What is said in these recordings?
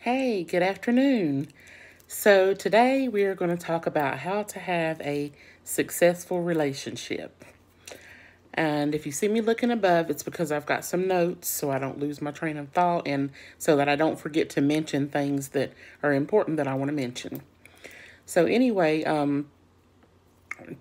Hey, good afternoon. So, today we are going to talk about how to have a successful relationship. And if you see me looking above, it's because I've got some notes so I don't lose my train of thought and so that I don't forget to mention things that are important that I want to mention. So, anyway,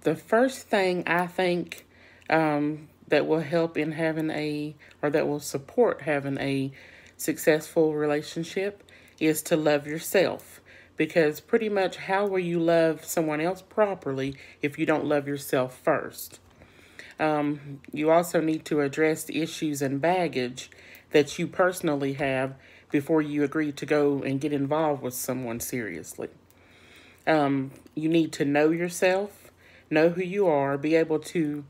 the first thing I think that will help in having or that will support having a successful relationship is to love yourself. Because pretty much how will you love someone else properly if you don't love yourself first? You also need to address the issues and baggage that you personally have before you agree to go and get involved with someone seriously. You need to know yourself, know who you are, be able to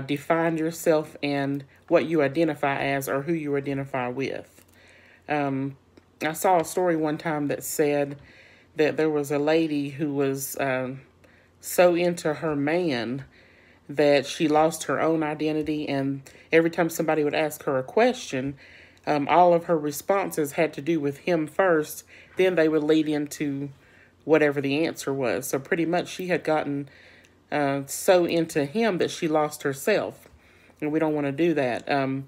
define yourself and what you identify as or who you identify with. Um, I saw a story one time that said that there was a lady who was so into her man that she lost her own identity, and every time somebody would ask her a question, all of her responses had to do with him first, then they would lead into whatever the answer was. So pretty much she had gotten so into him that she lost herself. And we don't want to do that.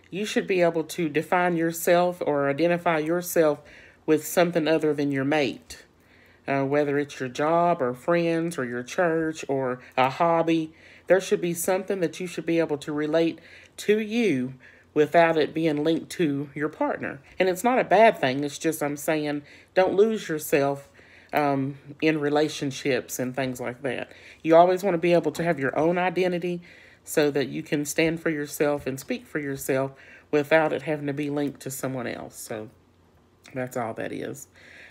You should be able to define yourself or identify yourself with something other than your mate. Whether it's your job or friends or your church or a hobby, there should be something that you should be able to relate to you without it being linked to your partner. And it's not a bad thing. It's just I'm saying don't lose yourself in relationships and things like that. You always want to be able to have your own identity so that you can stand for yourself and speak for yourself without it having to be linked to someone else. So that's all that is.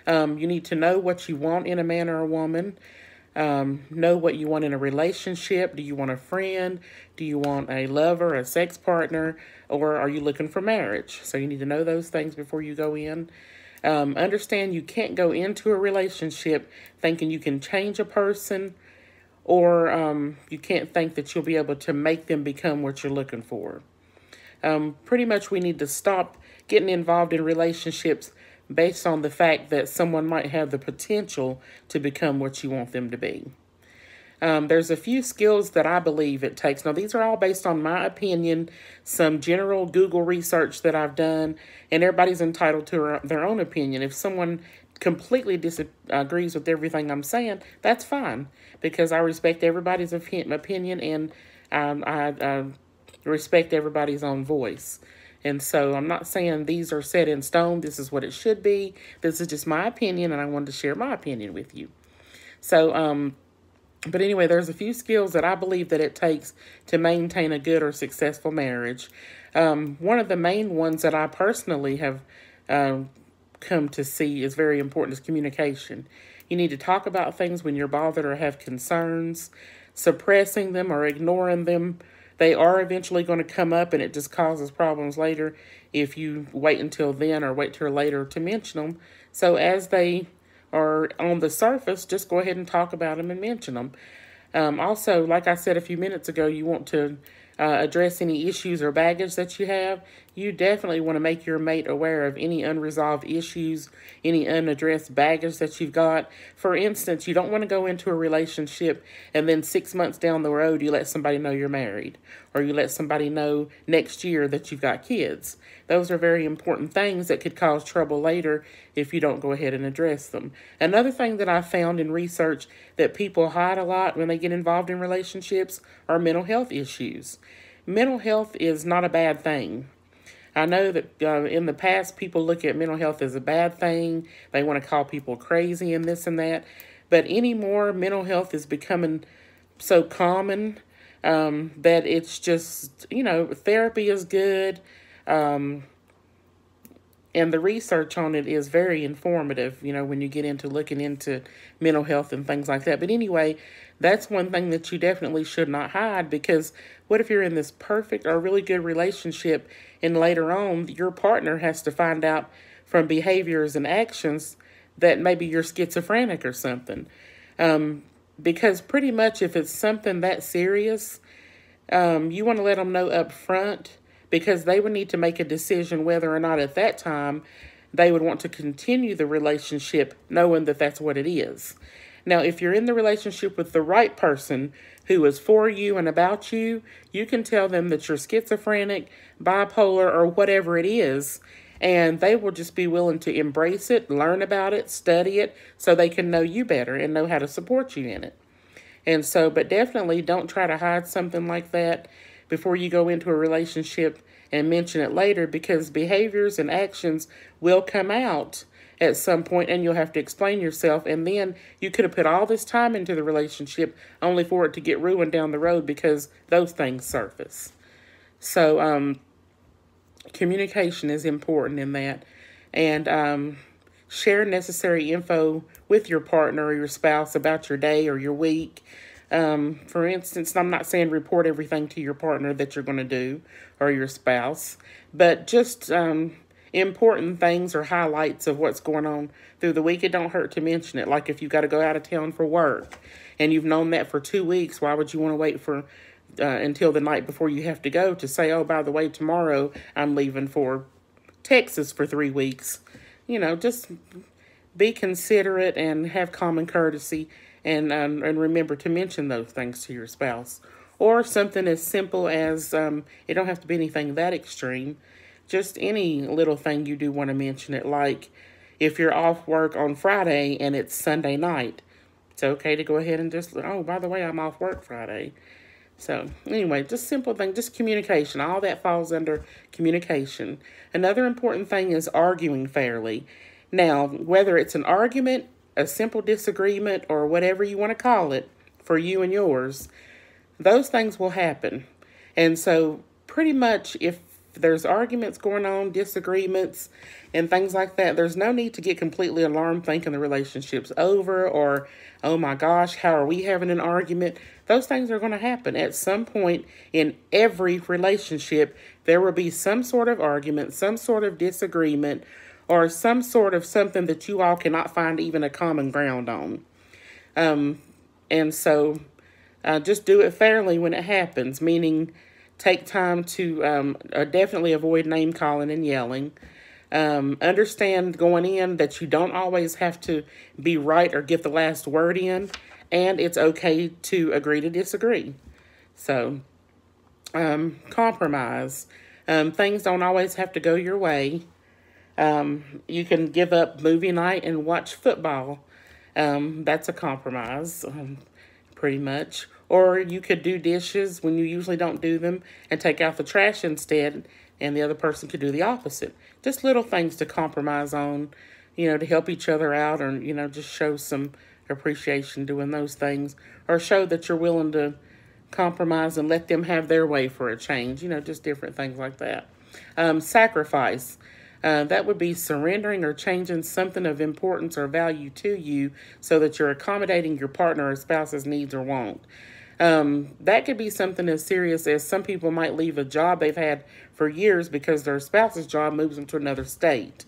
You need to know what you want in a man or a woman. Know what you want in a relationship. Do you want a friend? Do you want a lover, a sex partner, or are you looking for marriage? So you need to know those things before you go in. Understand you can't go into a relationship thinking you can change a person, or you can't think that you'll be able to make them become what you're looking for. Pretty much we need to stop getting involved in relationships based on the fact that someone might have the potential to become what you want them to be. There's a few skills that I believe it takes. Now, these are all based on my opinion, some general Google research that I've done, and everybody's entitled to their own opinion. If someone completely disagrees with everything I'm saying, that's fine, because I respect everybody's opinion and I respect everybody's own voice. And so I'm not saying these are set in stone. This is what it should be. This is just my opinion, and I wanted to share my opinion with you. So, but anyway, there's a few skills that I believe that it takes to maintain a good or successful marriage. One of the main ones that I personally have come to see is very important is communication. You need to talk about things when you're bothered or have concerns. Suppressing them or ignoring them, they are eventually going to come up, and it just causes problems later if you wait until then or wait till later to mention them. So as they are on the surface, just go ahead and talk about them and mention them. Also, like I said a few minutes ago, you want to address any issues or baggage that you have. You definitely want to make your mate aware of any unresolved issues, any unaddressed baggage that you've got. For instance, you don't want to go into a relationship and then 6 months down the road you let somebody know you're married, or you let somebody know next year that you've got kids. Those are very important things that could cause trouble later if you don't go ahead and address them. Another thing that I found in research that people hide a lot when they get involved in relationships are mental health issues. Mental health is not a bad thing. I know that in the past, people look at mental health as a bad thing. They want to call people crazy and this and that. But anymore, mental health is becoming so common that it's just, therapy is good. And the research on it is very informative, when you get into looking into mental health and things like that. But anyway, that's one thing that you definitely should not hide, because what if you're in this perfect or really good relationship and later on your partner has to find out from behaviors and actions that maybe you're schizophrenic or something? Because pretty much if it's something that serious, you want to let them know up front, because they would need to make a decision whether or not at that time they would want to continue the relationship knowing that that's what it is. Now, if you're in the relationship with the right person who is for you and about you, you can tell them that you're schizophrenic, bipolar, or whatever it is, and they will just be willing to embrace it, learn about it, study it, so they can know you better and know how to support you in it. And so, but definitely don't try to hide something like that before you go into a relationship and mention it later, because behaviors and actions will come out at some point and you'll have to explain yourself. And then you could have put all this time into the relationship only for it to get ruined down the road because those things surface. So, communication is important in that. And share necessary info with your partner or your spouse about your day or your week. For instance, I'm not saying report everything to your partner that you're going to do or your spouse, but just important things or highlights of what's going on through the week. It don't hurt to mention it. Like if you got to go out of town for work and you've known that for 2 weeks, why would you want to wait for until the night before you have to go to say, oh, by the way, tomorrow I'm leaving for Texas for 3 weeks? You know, just be considerate and have common courtesy, and remember to mention those things to your spouse. Or something as simple as, it don't have to be anything that extreme, just any little thing you do want to mention it, like if you're off work on Friday and it's Sunday night, it's okay to go ahead and just, oh, by the way, I'm off work Friday. So anyway, just simple thing, just communication. All that falls under communication. Another important thing is arguing fairly. Now, whether it's an argument, a simple disagreement, or whatever you want to call it for you and yours, those things will happen. And so pretty much if there's arguments going on, disagreements, and things like that, there's no need to get completely alarmed thinking the relationship's over or, oh my gosh, how are we having an argument? Those things are going to happen. At some point in every relationship, there will be some sort of argument, some sort of disagreement, or some sort of something that you all cannot find even a common ground on. And so just do it fairly when it happens, meaning take time to definitely avoid name calling and yelling. Understand going in that you don't always have to be right or get the last word in, and it's okay to agree to disagree. So, compromise. Things don't always have to go your way. You can give up movie night and watch football. That's a compromise, pretty much. Or you could do dishes when you usually don't do them and take out the trash instead, and the other person could do the opposite. Just little things to compromise on, to help each other out, or, just show some appreciation doing those things, or show that you're willing to compromise and let them have their way for a change, just different things like that. Sacrifice. That would be surrendering or changing something of importance or value to you so that you're accommodating your partner or spouse's needs or want. That could be something as serious as some people might leave a job they've had for years because their spouse's job moves them to another state.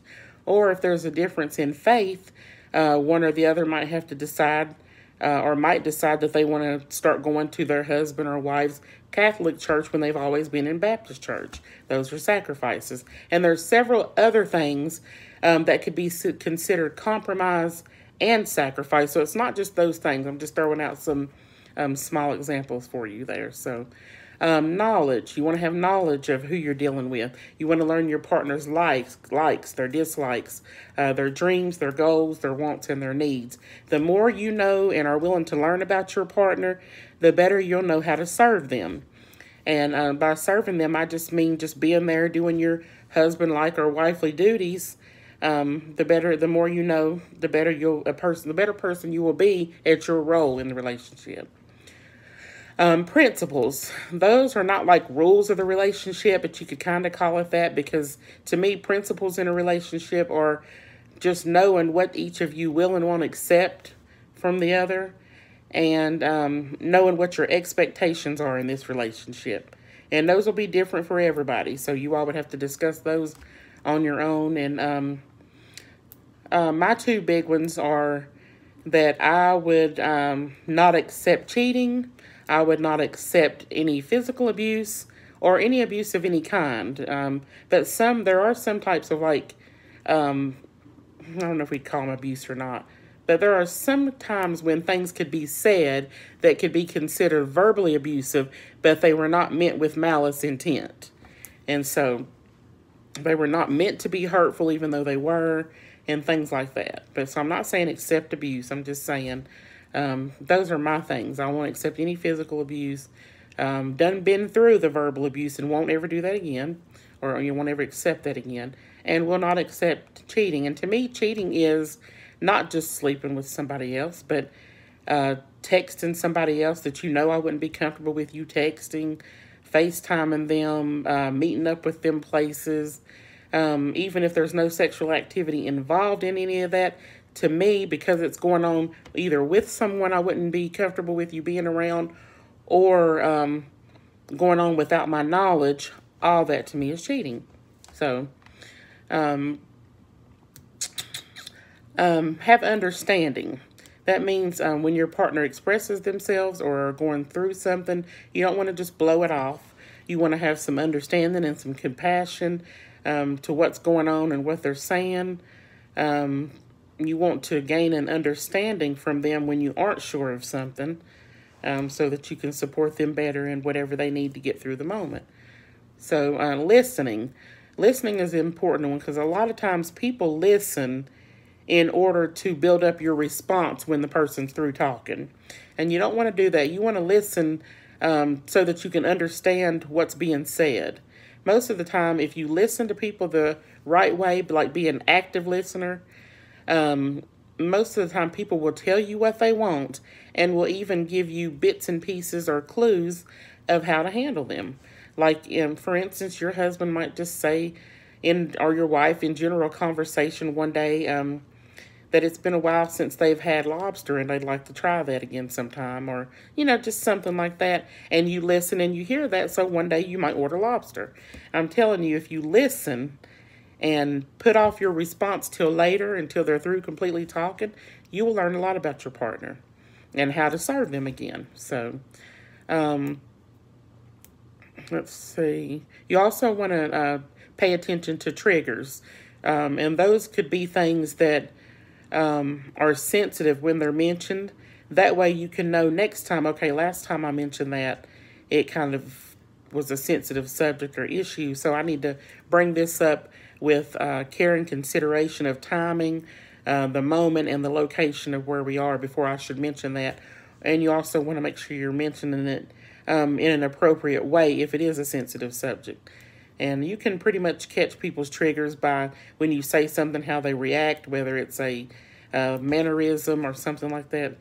Or if there's a difference in faith, one or the other might have to decide or might decide that they want to start going to their husband or wife's Catholic church when they've always been in Baptist church. Those are sacrifices. And there's several other things that could be considered compromise and sacrifice. So it's not just those things. I'm just throwing out some small examples for you there. So knowledge. You want to have knowledge of who you're dealing with. You want to learn your partner's likes, their dislikes, their dreams, their goals, their wants, and their needs. The more you know and are willing to learn about your partner, the better you'll know how to serve them. And by serving them, I just mean just being there, doing your husband-like or wifely duties. The more you know, the better person you will be at your role in the relationship. Principles. Those are not like rules of the relationship, but you could kind of call it that, because to me, principles in a relationship are just knowing what each of you will and won't accept from the other, and knowing what your expectations are in this relationship. And those will be different for everybody, so you all would have to discuss those on your own. And my two big ones are that I would not accept cheating. I would not accept any physical abuse or any abuse of any kind. But there are some types of I don't know if we call them abuse or not, but there are some times when things could be said that could be considered verbally abusive, but they were not meant with malice intent. And so they were not meant to be hurtful, even though they were, and things like that. But so I'm not saying accept abuse. I'm just saying those are my things. I won't accept any physical abuse. Done been through the verbal abuse and won't ever do that again, or you won't ever accept that again, and will not accept cheating. And to me, cheating is not just sleeping with somebody else, but texting somebody else that you know I wouldn't be comfortable with you texting, FaceTiming them, meeting up with them places, even if there's no sexual activity involved in any of that. To me, because it's going on either with someone I wouldn't be comfortable with you being around, or going on without my knowledge, all that to me is cheating. So, have understanding. That means when your partner expresses themselves or are going through something, you don't want to just blow it off. You want to have some understanding and some compassion to what's going on and what they're saying. You want to gain an understanding from them when you aren't sure of something, so that you can support them better in whatever they need to get through the moment. So listening. Listening is an important one, because a lot of times people listen in order to build up your response when the person's through talking. And you don't want to do that. You want to listen so that you can understand what's being said. Most of the time, if you listen to people the right way, like be an active listener, most of the time people will tell you what they want and will even give you bits and pieces or clues of how to handle them. Like, for instance, your husband might just say, or your wife in general conversation one day, that it's been a while since they've had lobster and they'd like to try that again sometime, or, just something like that. And you listen and you hear that, so one day you might order lobster. I'm telling you, if you listen and put off your response till later, until they're through completely talking, you will learn a lot about your partner and how to serve them again. So, let's see. You also want to pay attention to triggers. And those could be things that are sensitive when they're mentioned. That way you can know next time, okay, last time I mentioned that, it kind of was a sensitive subject or issue, so I need to bring this up with care and consideration of timing, the moment, and the location of where we are before I should mention that. And you also want to make sure you're mentioning it in an appropriate way if it is a sensitive subject. And you can pretty much catch people's triggers by when you say something, how they react, whether it's a mannerism or something like that.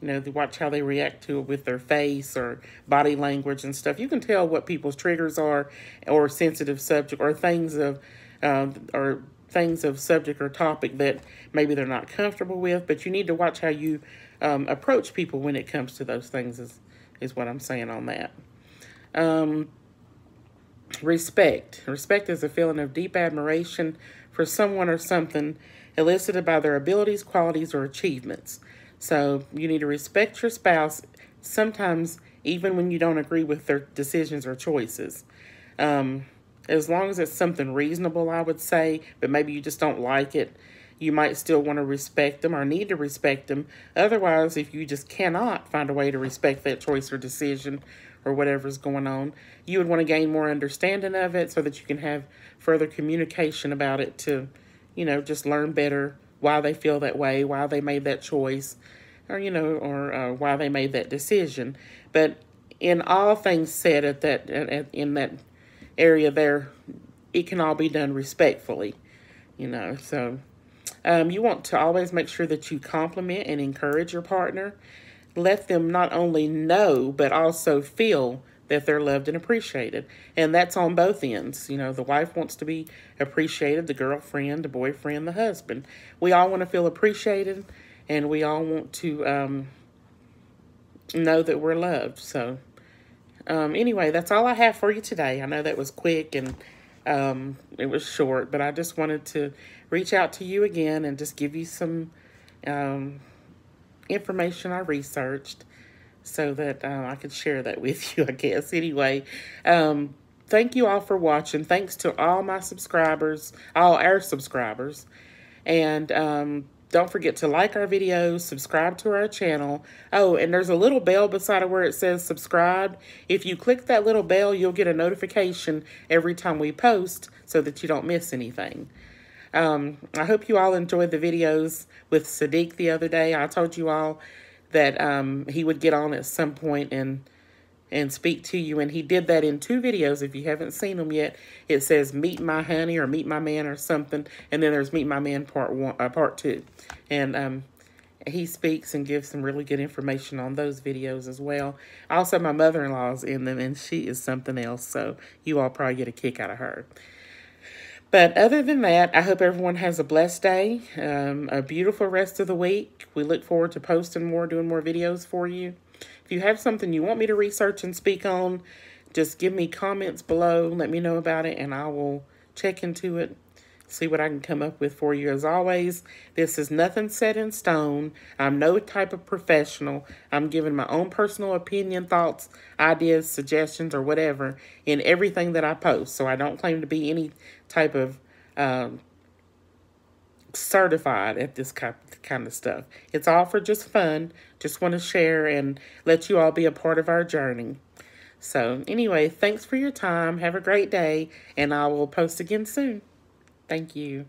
They watch how they react to it with their face or body language and stuff. You can tell what people's triggers are, or sensitive subject, or things of subject or topic that maybe they're not comfortable with. But you need to watch how you approach people when it comes to those things. Is what I'm saying on that. Respect. Respect is a feeling of deep admiration for someone or something elicited by their abilities, qualities, or achievements. So you need to respect your spouse, sometimes even when you don't agree with their decisions or choices. As long as it's something reasonable, I would say, but maybe you just don't like it, you might still want to respect them or need to respect them. Otherwise, if you just cannot find a way to respect that choice or decision or whatever's going on, you would want to gain more understanding of it so that you can have further communication about it to, just learn better why they feel that way, why they made that choice, or, why they made that decision. But in all things said in that area there, it can all be done respectfully, so you want to always make sure that you compliment and encourage your partner. Let them not only know, but also feel that they're loved and appreciated. And that's on both ends. The wife wants to be appreciated, the girlfriend, the boyfriend, the husband. We all want to feel appreciated, and we all want to know that we're loved. So anyway, that's all I have for you today. I know that was quick and it was short, but I just wanted to reach out to you again and just give you some information I researched so that I could share that with you, I guess. Anyway, thank you all for watching. Thanks to all my subscribers, all our subscribers. And don't forget to like our videos, subscribe to our channel. Oh, and there's a little bell beside it where it says subscribe. If you click that little bell, you'll get a notification every time we post so that you don't miss anything. I hope you all enjoyed the videos with Sadiq the other day. I told you all that he would get on at some point and speak to you, and he did that in 2 videos. If you haven't seen them yet, it says Meet My Honey or Meet My Man or something, and then there's Meet My Man part 2. And he speaks and gives some really good information on those videos as well. Also, my mother-in-law's in them, and she is something else, so you all probably get a kick out of her. But other than that, I hope everyone has a blessed day, a beautiful rest of the week. We look forward to posting more, doing more videos for you. If you have something you want me to research and speak on, just give me comments below. Let me know about it, and I will check into it, see what I can come up with for you. As always, this is nothing set in stone. I'm no type of professional. I'm giving my own personal opinion, thoughts, ideas, suggestions, or whatever in everything that I post. So I don't claim to be any type of certified at this kind of stuff. It's all for just fun. Just want to share and let you all be a part of our journey. So anyway, thanks for your time. Have a great day, and I will post again soon. Thank you.